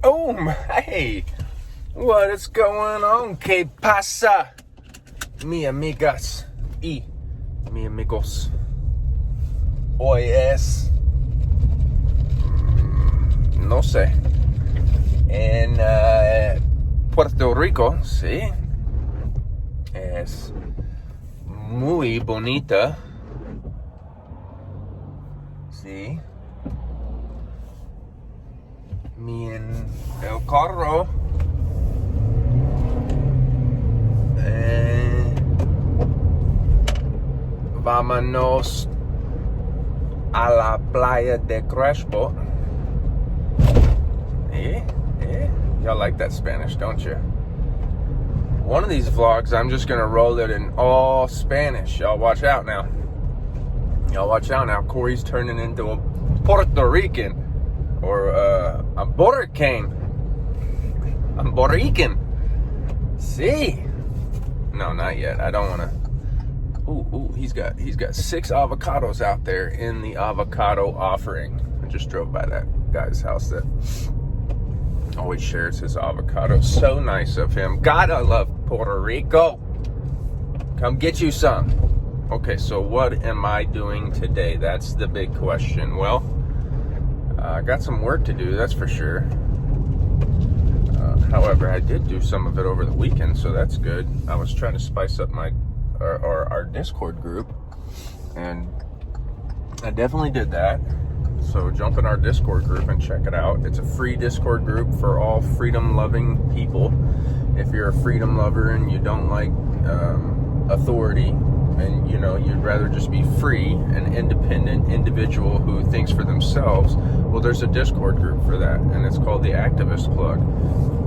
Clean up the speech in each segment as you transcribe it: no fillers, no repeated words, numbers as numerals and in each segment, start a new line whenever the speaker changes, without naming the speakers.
Boom! Hey! What is going on? ¿Qué pasa? Mi amigas y mi amigos. Hoy es... no sé. En Puerto Rico, sí. Es muy bonita. Sí. En el carro. Vámonos a la playa de Crespo. Y'all like that Spanish, don't you? One of these vlogs, I'm just gonna roll it in all Spanish. Y'all watch out now. Y'all watch out now. Kory's turning into a Puerto Rican. Or a Boricane. I'm Borican. See? No, not yet. I don't wanna. Ooh, he's got 6 avocados out there in the avocado offering. I just drove by that guy's house that always shares his avocados. So nice of him. God, I love Puerto Rico. Come get you some. Okay, so what am I doing today? That's the big question. Well, I got some work to do, that's for sure. However, I did do some of it over the weekend, so that's good. I was trying to spice up our Discord group, and I definitely did that. So jump in our Discord group and check it out. It's a free Discord group for all freedom-loving people. If you're a freedom lover and you don't like authority, and you'd rather just be free, an independent individual who thinks for themselves, well, there's a Discord group for that, and it's called the Activist Plug,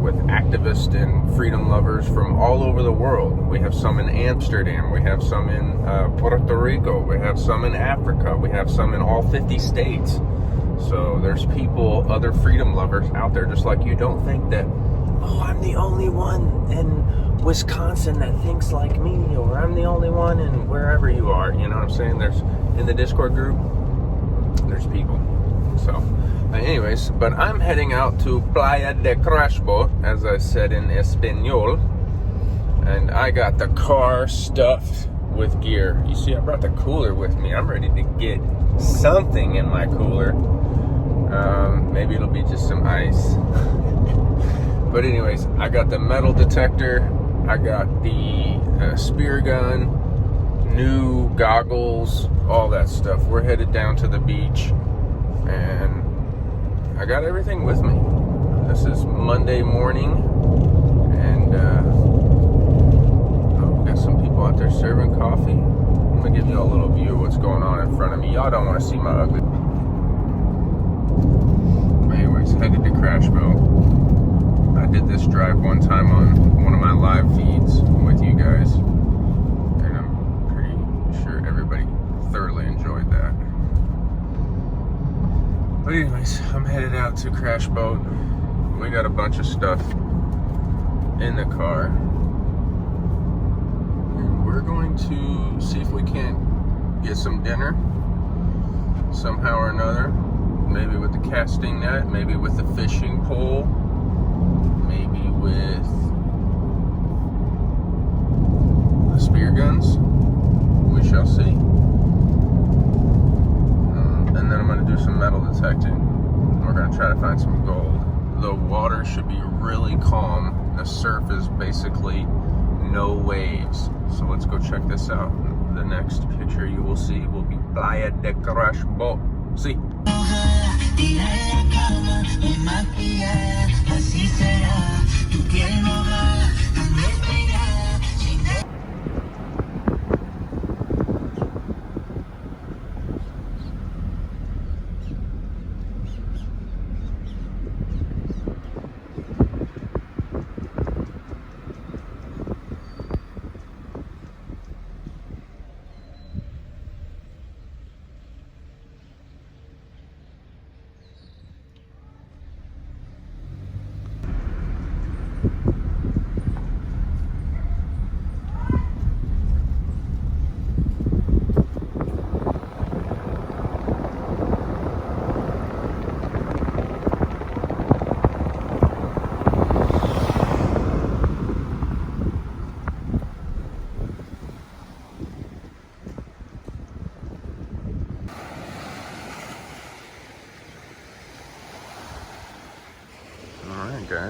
with activists and freedom lovers from all over the world. We have some in Amsterdam, we have some in Puerto Rico, we have some in Africa, we have some in all 50 states. So there's people, other freedom lovers out there just like you. Don't think that, oh, I'm the only one in Wisconsin that thinks like me, or I'm the only one in wherever you are. You know what I'm saying? There's, in the Discord group, there's people. So anyways, but I'm heading out to Playa de Crespo, as I said in Espanol, and I got the car stuffed with gear. You see, I brought the cooler with me. I'm ready to get something in my cooler. Maybe it'll be just some ice. But anyways, I got the metal detector, I got the spear gun, new goggles, all that stuff. We're headed down to the beach, and I got everything with me. This is Monday morning, and we got some people out there serving coffee. I'm gonna give you a little view of what's going on in front of me. Y'all don't want to see my ugly. But anyways, headed to Crashville. I did this drive one time on one of my live feeds with you guys, and I'm pretty sure everybody thoroughly enjoyed that. But anyways, I'm headed out to Crash Boat. We got a bunch of stuff in the car, and we're going to see if we can't get some dinner somehow or another. Maybe with the casting net, maybe with the fishing pole, maybe with the spear guns. We shall see. And then I'm going to do some metal detecting. We're going to try to find some gold. The water should be really calm. The surf is basically no waves. So let's go check this out. The next picture you will see will be Playa de Crespo. See.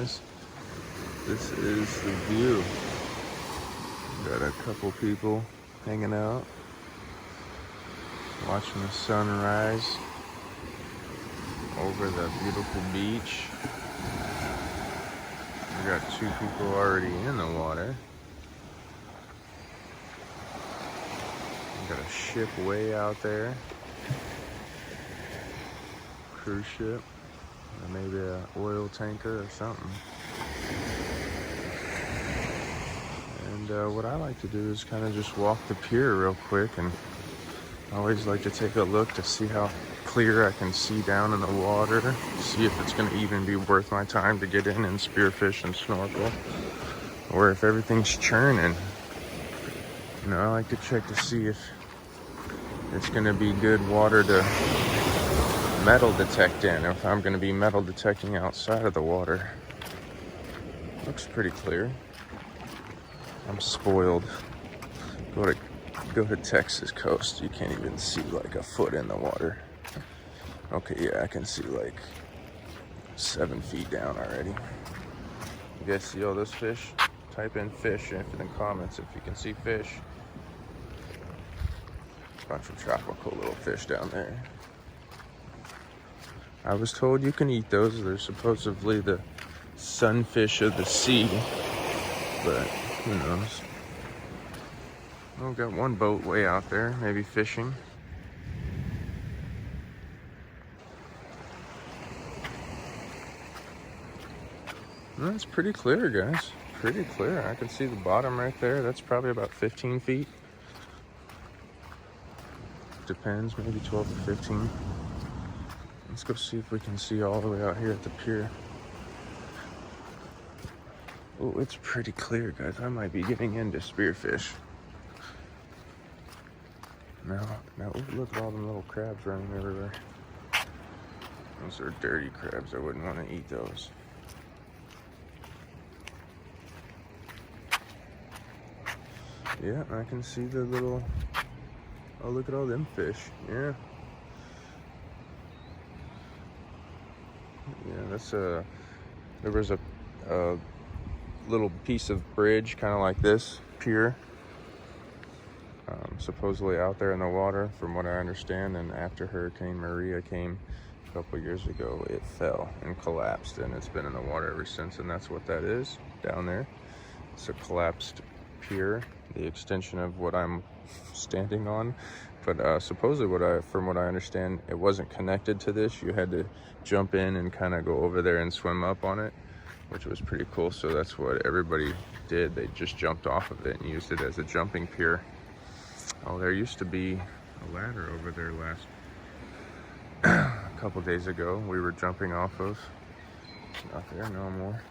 guys. This is the view. Got a couple people hanging out, watching the sunrise over the beautiful beach. We got 2 people already in the water. We got a ship way out there. Cruise ship. Or maybe an oil tanker or something. And what I like to do is kind of just walk the pier real quick, and I always like to take a look to see how clear I can see down in the water, see if it's going to even be worth my time to get in and spearfish and snorkel, or if everything's churning. You know, I like to check to see if it's going to be good water to metal detect in, if I'm going to be metal detecting outside of the water. Looks pretty clear. I'm spoiled. Go to Texas coast. You can't even see like a foot in the water. Okay, yeah, I can see like 7 feet down already. You guys see all those fish? Type in fish in the comments if you can see fish. Bunch of tropical little fish down there. I was told you can eat those. They're supposedly the sunfish of the sea, but who knows? We've got one boat way out there, maybe fishing. Well, it's pretty clear, guys. Pretty clear. I can see the bottom right there. That's probably about 15 feet. Depends, maybe 12 to 15. Let's go see if we can see all the way out here at the pier. Oh, it's pretty clear, guys. I might be getting into spearfish. Now, ooh, look at all them little crabs running everywhere. Those are dirty crabs. I wouldn't want to eat those. Yeah, I can see the little... Oh, look at all them fish. Yeah. Yeah, that's a... There was a little piece of bridge, kind of like this, pier, supposedly out there in the water, from what I understand. And after Hurricane Maria came a couple years ago, it fell and collapsed, and it's been in the water ever since. And that's what that is down there. It's a collapsed pier, the extension of what I'm standing on. But supposedly, from what I understand, it wasn't connected to this. You had to jump in and kind of go over there and swim up on it, which was pretty cool. So that's what everybody did. They just jumped off of it and used it as a jumping pier. Oh, there used to be a ladder over there a couple days ago. We were jumping off of. It's not there no more.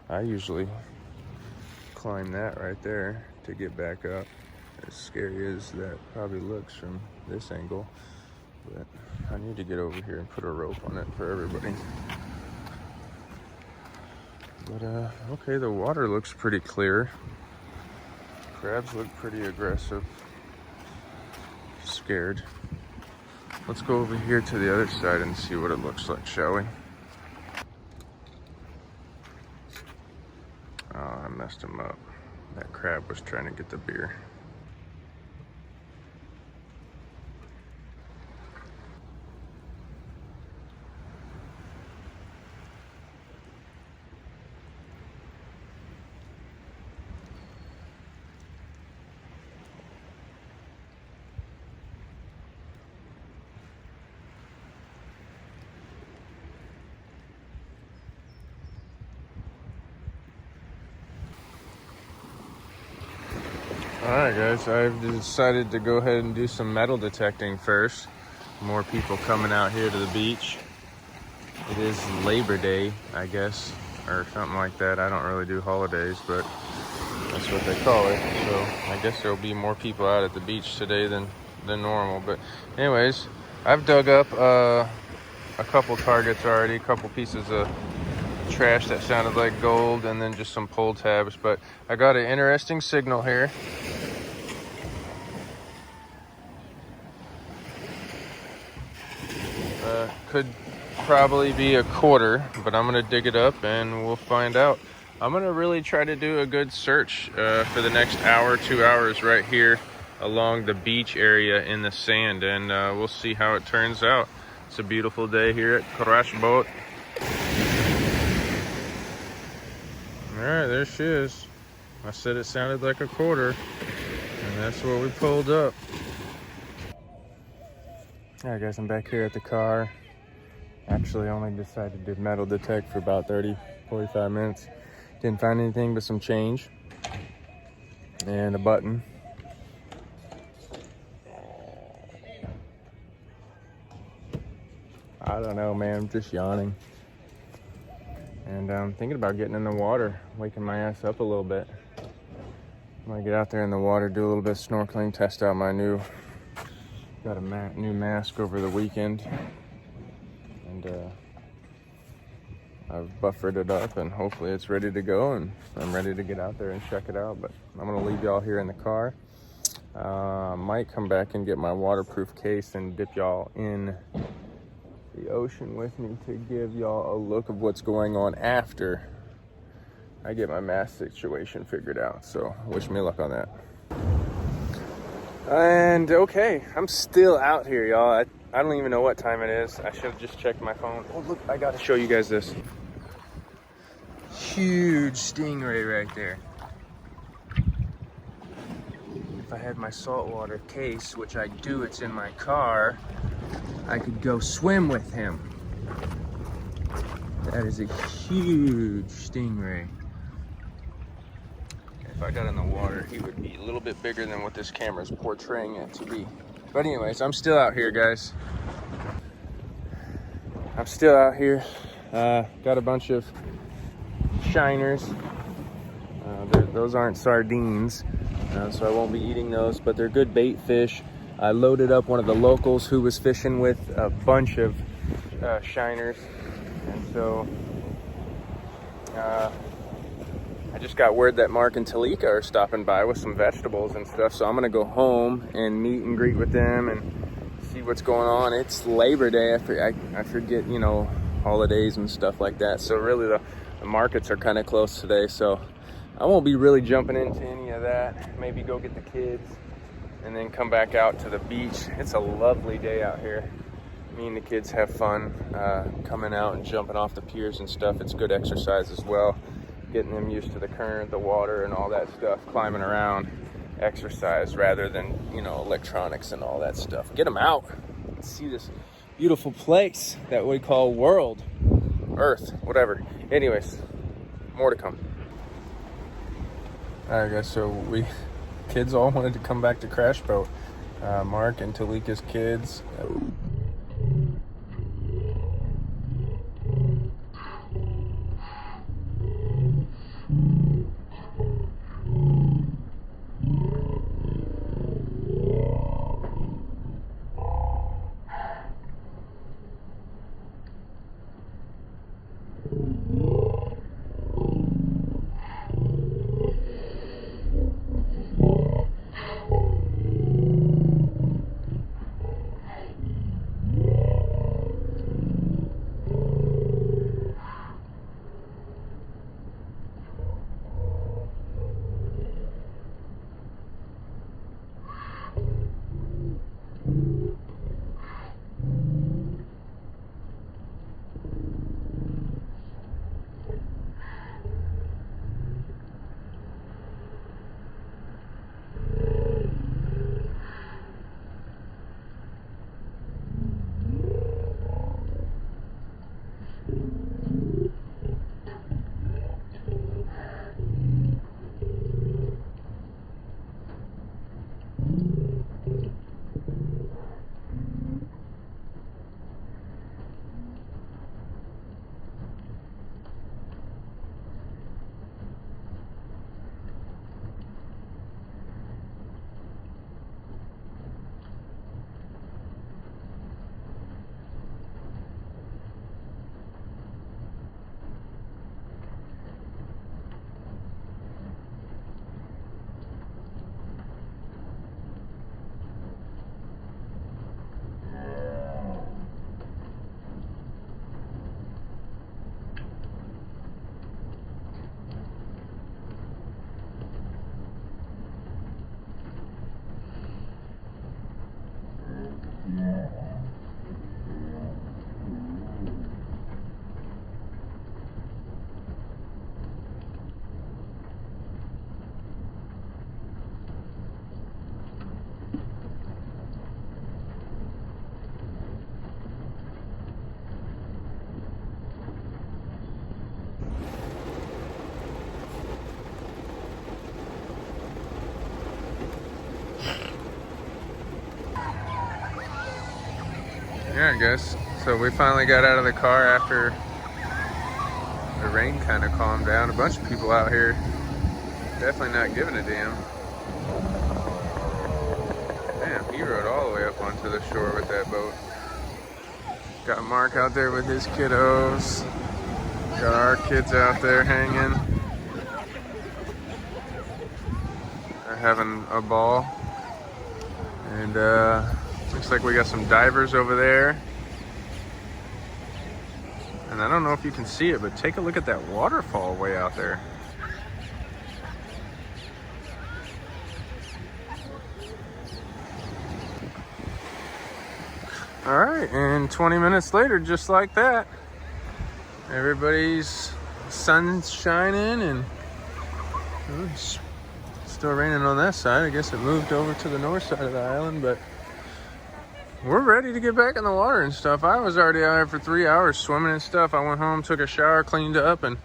I usually climb that right there to get back up. As scary as that probably looks from this angle, but I need to get over here and put a rope on it for everybody. But okay, the water looks pretty clear. Crabs look pretty aggressive. Scared. Let's go over here to the other side and see what it looks like, shall we? Oh, I messed him up. That crab was trying to get the beer. Alright guys, I've decided to go ahead and do some metal detecting first. More people coming out here to the beach. It is Labor Day, I guess, or something like that. I don't really do holidays, but that's what they call it. So I guess there'll be more people out at the beach today than normal. But anyways, I've dug up a couple targets already, a couple pieces of trash that sounded like gold, and then just some pull tabs. But I got an interesting signal here. probably be a quarter, but I'm gonna dig it up and we'll find out. I'm gonna really try to do a good search for the next hour, 2 hours right here along the beach area in the sand, and we'll see how it turns out. It's a beautiful day here at Crash Boat. All right, there she is. I said it sounded like a quarter, and that's what we pulled up. All right, guys, I'm back here at the car. Actually, only decided to metal detect for about 30-45 minutes. Didn't find anything but some change and a button. I don't know, man. I'm just yawning. And I'm thinking about getting in the water, waking my ass up a little bit. I'm gonna get out there in the water, do a little bit of snorkeling, test out my got a new mask over the weekend. And I've buffered it up and hopefully it's ready to go, and I'm ready to get out there and check it out. But I'm gonna leave y'all here in the car. Might come back and get my waterproof case and dip y'all in the ocean with me to give y'all a look of what's going on after I get my mask situation figured out. So wish me luck on that. And okay, I'm still out here, y'all. I don't even know what time it is. I should have just checked my phone. Oh, look, I gotta show you guys this. Huge stingray right there. If I had my saltwater case, which I do, it's in my car, I could go swim with him. That is a huge stingray. If I got in the water, he would be a little bit bigger than what this camera's portraying it to be. But anyways, I'm still out here, guys. I'm still out here. Got a bunch of shiners. Those aren't sardines, so I won't be eating those, but they're good bait fish. I loaded up one of the locals who was fishing with a bunch of shiners, and so I just got word that Mark and Talika are stopping by with some vegetables and stuff, so I'm gonna go home and meet and greet with them and see what's going on. It's Labor Day. I forget, you know, holidays and stuff like that, so really the markets are kind of close today, so I won't be really jumping into any of that. Maybe go get the kids and then come back out to the beach. It's a lovely day out here. Me and the kids have fun coming out and jumping off the piers and stuff. It's good exercise as well. Getting them used to the current, the water, and all that stuff. Climbing around, exercise rather than, you know, electronics and all that stuff. Get them out and see this beautiful place that we call world, Earth, whatever. Anyways, more to come. All right, guys, so kids all wanted to come back to Crash Boat. Mark and Talika's kids. Yeah, I guess. So we finally got out of the car after the rain kind of calmed down. A bunch of people out here definitely not giving a damn. Damn, he rode all the way up onto the shore with that boat. Got Mark out there with his kiddos. Got our kids out there hanging. They're having a ball. And looks like we got some divers over there. And I don't know if you can see it, but take a look at that waterfall way out there. All right, and 20 minutes later, just like that, everybody's sun's shining and it's still raining on that side. I guess it moved over to the north side of the island, but we're ready to get back in the water and stuff. I was already out here for 3 hours swimming and stuff. I went home, took a shower, cleaned up, and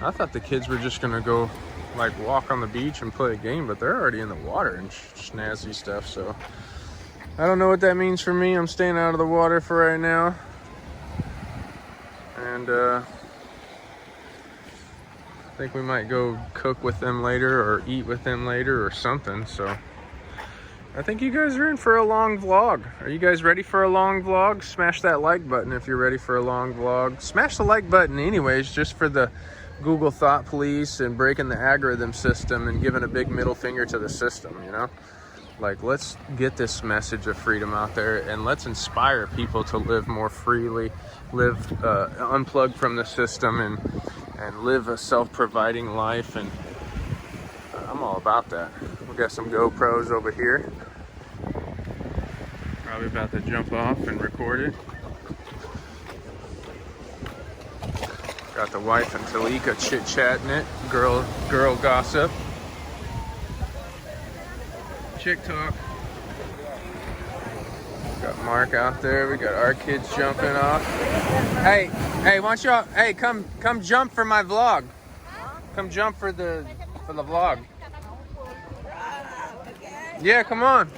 I thought the kids were just gonna go like walk on the beach and play a game, but they're already in the water and snazzy stuff. So I don't know what that means for me. I'm staying out of the water for right now. And I think we might go cook with them later or eat with them later or something. So I think you guys are in for a long vlog. Are you guys ready for a long vlog? Smash that like button if you're ready for a long vlog. Smash the like button anyways, just for the Google thought police and breaking the algorithm system and giving a big middle finger to the system, you know? Like, let's get this message of freedom out there and let's inspire people to live more freely, live unplugged from the system and live a self-providing life. And I'm all about that. We got some GoPros over here. Probably about to jump off and record it. Got the wife and Talika chit-chatting it. Girl gossip. Chick talk. Got Mark out there. We got our kids jumping off. Hey, why don't y'all? Hey, come jump for my vlog. Come jump for the vlog. Yeah, come on.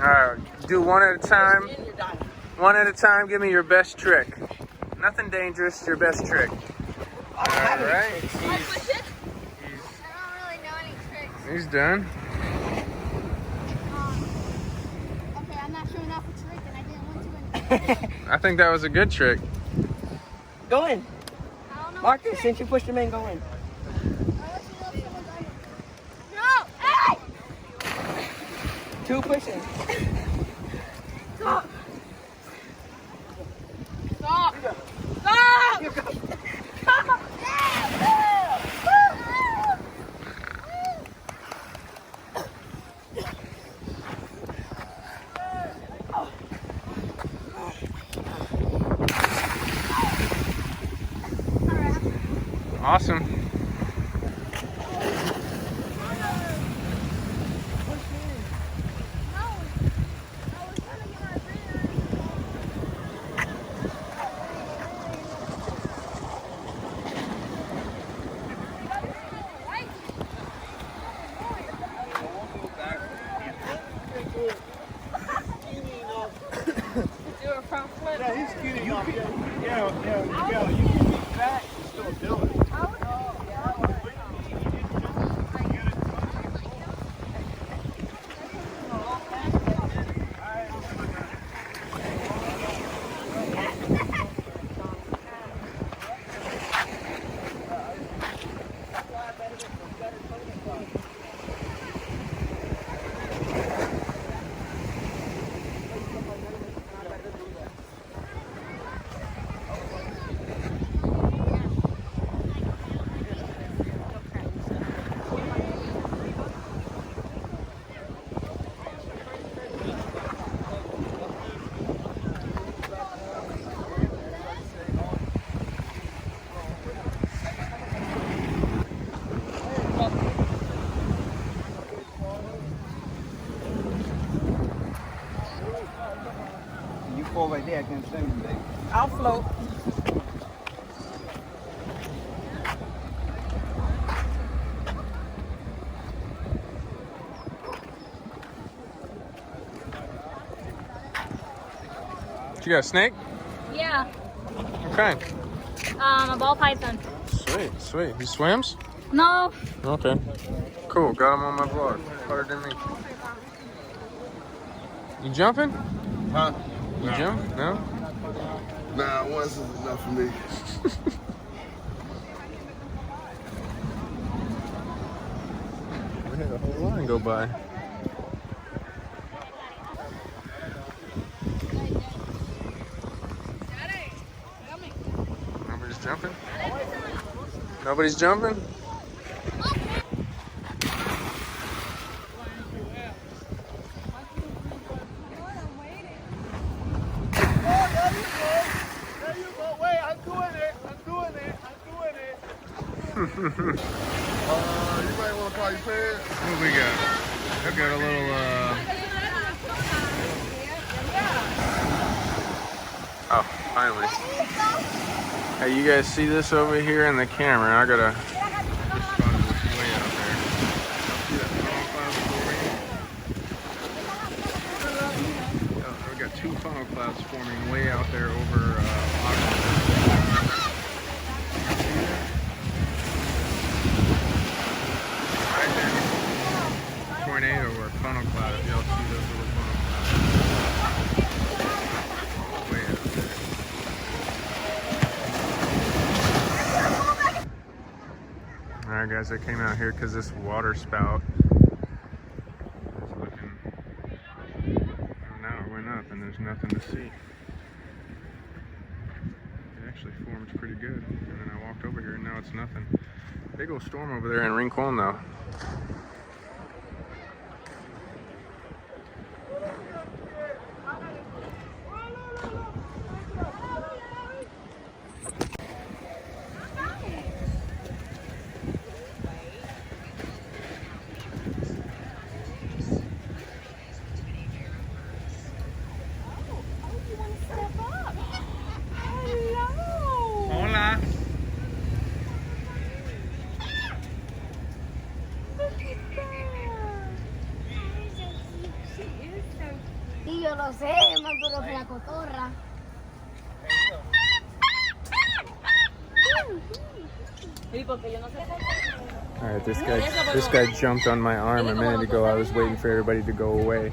Alright, do one at a time. One at a time, give me your best trick. Nothing dangerous, your best trick. Alright. He's done.
Okay, I'm not showing off a trick and I didn't want to.
I think that was a good trick.
Go in. Marcus, since you pushed him in, go in.
No! Hey!
Two pushing.
Stop! Stop! Stop!
Awesome.
Yeah, he's skinny enough. Yeah, you can be fat and still do it. I can swim today.
I'll float.
You got a snake?
Yeah.
Okay.
A ball python.
Sweet, sweet. He swims?
No.
Okay. Cool. Got him on my vlog. Harder than me. You jumping?
Huh?
You jump? No?
Nah, once is enough for me.
We had a whole line go by. Nobody's jumping? Nobody's jumping?
You might want to call your parents.
What we got? I got a little, Oh, finally. Hey, you guys see this over here in the camera? I gotta... This spot is way out there. See that funnel cloud forming? Oh, we got two funnel clouds forming way out there over tornado or funnel cloud, if y'all see those little funnel clouds. Way out there. Alright guys, I came out here because this water spout is looking, oh, now it went up and there's nothing to see. It actually formed pretty good, and then I walked over here and now it's nothing. Big old storm over there in Rincon though. Hola.
Sí, yo lo sé, más duro que la cotorra.
Alright, this guy jumped on my arm a minute ago. I was waiting for everybody to go away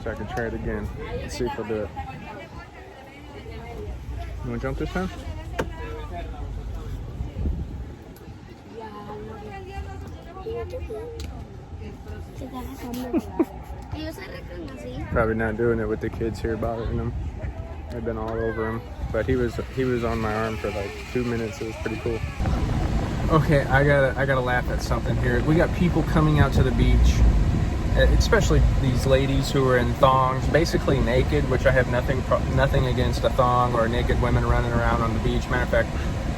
so I could try it again. Let's see if I'll do it. You wanna jump this time? Probably not doing it with the kids here bothering them. I've been all over him, but he was on my arm for like 2 minutes. It was pretty cool. Okay, I gotta laugh at something here. We got people coming out to the beach, especially these ladies who are in thongs, basically naked, which I have nothing against a thong or naked women running around on the beach. Matter of fact,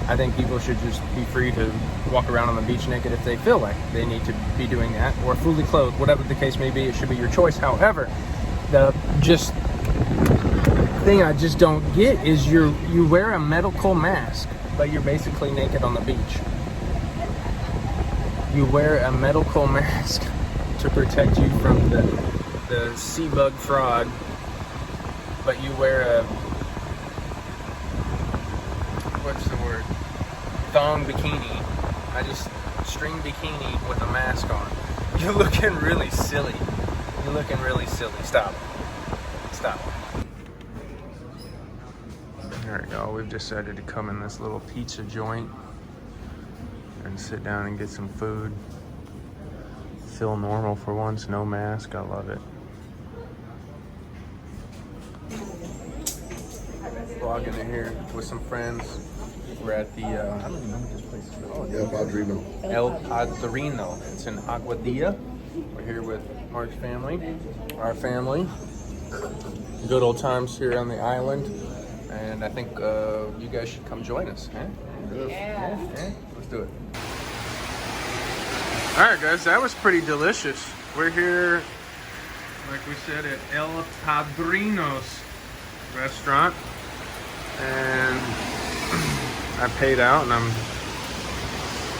I think people should just be free to walk around on the beach naked if they feel like they need to be doing that, or fully clothed, whatever the case may be. It should be your choice. However, the thing I just don't get is you wear a medical mask, but you're basically naked on the beach. You wear a medical mask to protect you from the sea bug fraud, but you wear a, what's the word? Thong bikini. String bikini with a mask on. You're looking really silly. You're looking really silly. Stop. Stop. There we go. We've decided to come in this little pizza joint and sit down and get some food. Feel normal for once, no mask. I love it. Vlogging in here with some friends. We're at the, I don't even know what this place is called.
El Padrino.
El Padrino. It's in Aguadilla. We're here with Mark's family, our family. Good old times here on the island. And I think you guys should come join us. Huh?
Yes.
Yeah. Let's do it. Alright guys, that was pretty delicious. We're here, like we said, at El Padrino's restaurant. and I paid out, and I'm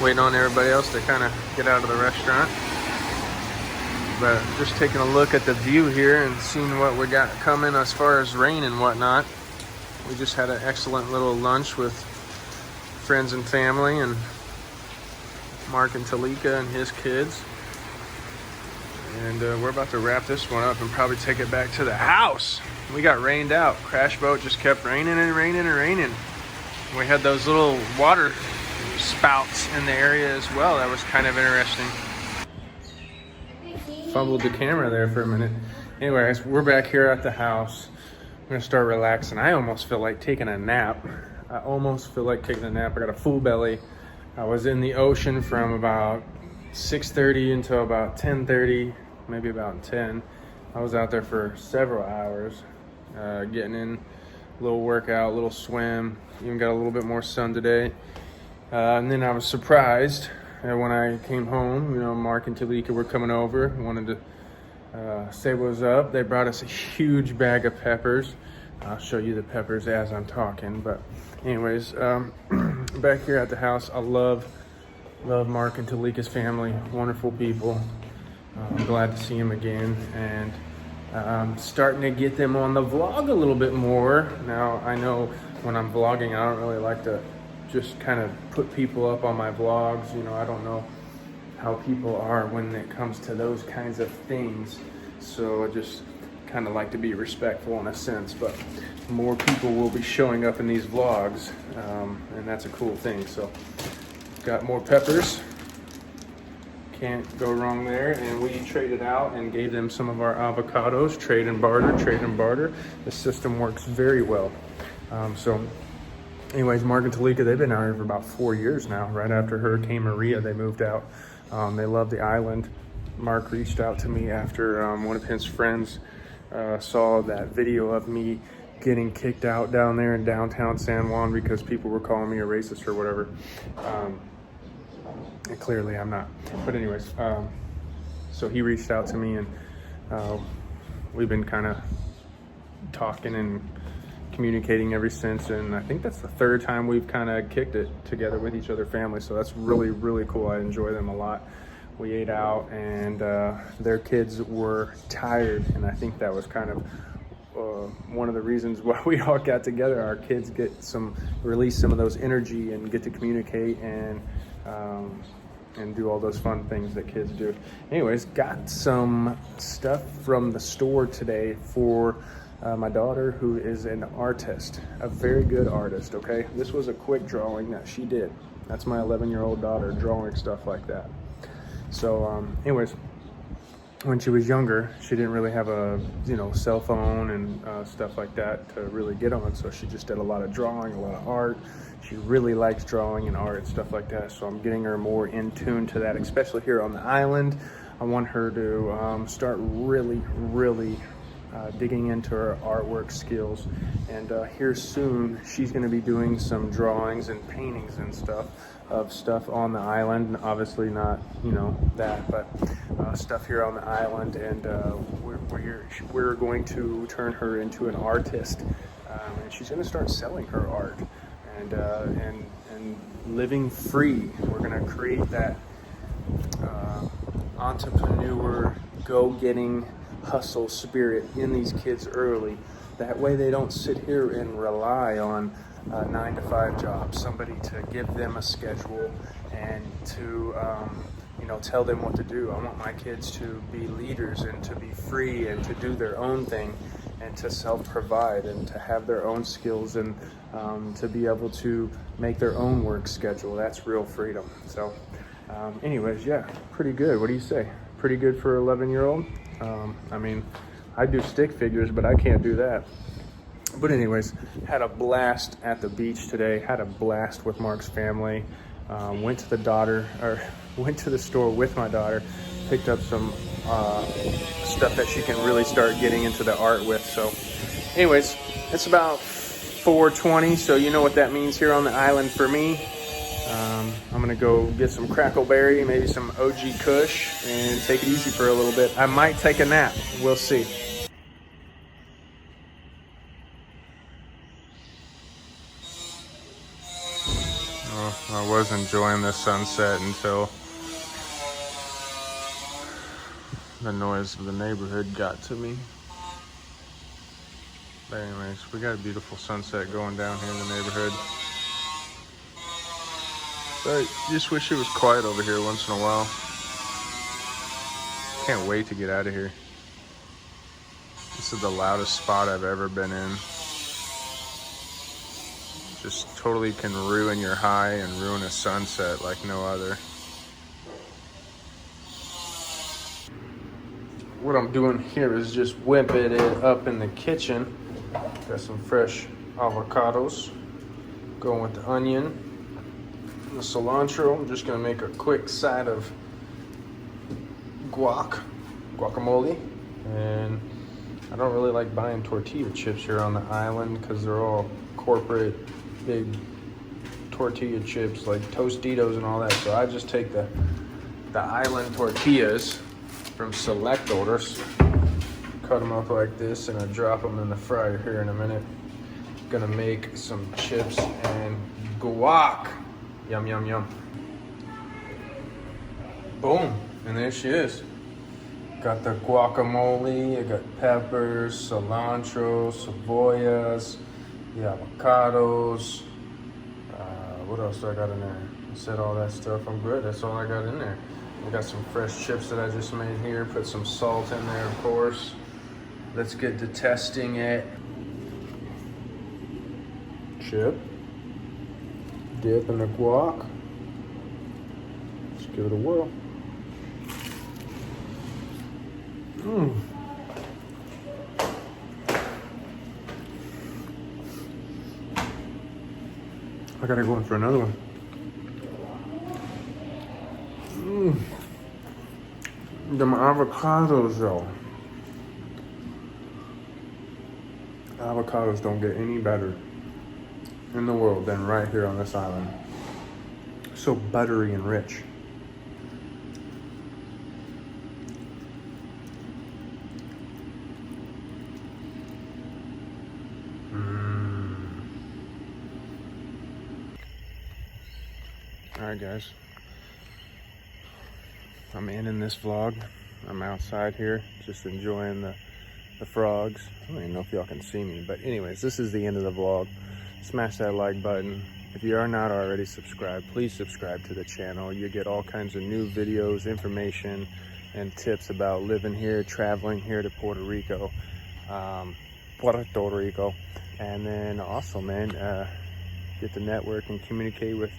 waiting on everybody else to kind of get out of the restaurant. But just taking a look at the view here and seeing what we got coming as far as rain and whatnot. We just had an excellent little lunch with friends and family, and Mark and Talika and his kids. And we're about to wrap this one up and probably take it back to the house. We got rained out. Crash boat just kept raining and raining and raining. We had those little water spouts in the area as well. That was kind of interesting. Fumbled the camera there for a minute. Anyways, we're back here at the house. I'm gonna start relaxing. I almost feel like taking a nap. I got a full belly. I was in the ocean from about 6:30 until about 10:30, maybe about 10. I was out there for several hours, getting in a little workout, a little swim, even got a little bit more sun today. And then I was surprised when I came home. You know, Mark and Talika were coming over, wanted to say what was up. They brought us a huge bag of peppers. I'll show you the peppers as I'm talking. But anyways, back here at the house, I love Mark and Talika's family, wonderful people. I'm glad to see them again, and I'm starting to get them on the vlog a little bit more. Now, I know when I'm vlogging, I don't really like to just kind of put people up on my vlogs. You know, I don't know how people are when it comes to those kinds of things. So I just kind of like to be respectful in a sense, but more people will be showing up in these vlogs, and that's a cool thing. So got more peppers, can't go wrong there. And we traded out and gave them some of our avocados. Trade and barter. The system works very well. So anyways, Mark and Talika, they've been out here for about 4 years now. Right after Hurricane Maria, they moved out. They love the island. Mark reached out to me after one of his friends saw that video of me getting kicked out down there in downtown San Juan because people were calling me a racist or whatever. And clearly I'm not. But anyways, so he reached out to me, and we've been kind of talking and communicating ever since. And I think that's the third time we've kind of kicked it together with each other family. So that's really, really cool. I enjoy them a lot. We ate out, and their kids were tired, and I think that was kind of one of the reasons why we all got together. Our kids release some of those energy and get to communicate and do all those fun things that kids do. Anyways, got some stuff from the store today for my daughter, who is an artist, a very good artist. Okay, this was a quick drawing that she did. That's my 11-year-old daughter drawing stuff like that. So anyways, when she was younger, she didn't really have a cell phone and stuff like that to really get on. So she just did a lot of drawing, a lot of art. She really likes drawing and art and stuff like that. So I'm getting her more in tune to that, especially here on the island. I want her to start really digging into her artwork skills. And here soon, she's going to be doing some drawings and paintings and stuff on the island. And obviously not, that, but stuff here on the island. And we're going to turn her into an artist. And she's going to start selling her art and living free. We're going to create that entrepreneur, go-getting, hustle spirit in these kids early. That way they don't sit here and rely on a 9-to-5 job, somebody to give them a schedule and to tell them what to do. I want my kids to be leaders and to be free and to do their own thing and to self-provide and to have their own skills and to be able to make their own work schedule. That's real freedom. So anyways, yeah, pretty good. What do you say? Pretty good for an 11-year-old? I mean, I do stick figures, but I can't do that. But anyways, had a blast at the beach today. Had a blast with Mark's family. Went to the store with my daughter. Picked up some stuff that she can really start getting into the art with. So anyways, it's about 4:20, so you know what that means here on the island for me. I'm gonna go get some crackleberry, maybe some OG Kush, and take it easy for a little bit. I might take a nap, we'll see. I was enjoying the sunset until the noise of the neighborhood got to me. But anyways, we got a beautiful sunset going down here in the neighborhood. But just wish it was quiet over here once in a while. Can't wait to get out of here. This is the loudest spot I've ever been in. Just totally can ruin your high and ruin a sunset like no other. What I'm doing here is just whipping it up in the kitchen. Got some fresh avocados. Going with the onion, the cilantro. I'm just gonna make a quick side of guacamole. And I don't really like buying tortilla chips here on the island because they're all corporate big tortilla chips like Tostitos and all that. So I just take the island tortillas from select orders, cut them up like this, and I drop them in the fryer here in a minute. Gonna make some chips and guac. Yum, yum, yum. Boom, and there she is. Got the guacamole, I got peppers, cilantro, cebollas, the avocados. What else do I got in there? I said all that stuff, I'm good, that's all I got in there. I got some fresh chips that I just made here, put some salt in there, of course. Let's get to testing it. Chip, dip in the guac. Let's give it a whirl. I gotta go in for another one. Them avocados though. Avocados don't get any better in the world than right here on this island. So buttery and rich. Alright guys, I'm ending this vlog. I'm outside here just enjoying the frogs. I don't even know if y'all can see me, but anyways, this is the end of the vlog. Smash that like button. If you are not already subscribed, please subscribe to the channel. You get all kinds of new videos, information, and tips about living here, traveling here to Puerto Rico. And then also, man, get to network and communicate with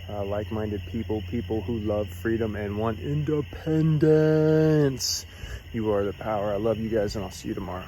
like-minded people who love freedom and want independence. You are the power. I love you guys, and I'll see you tomorrow.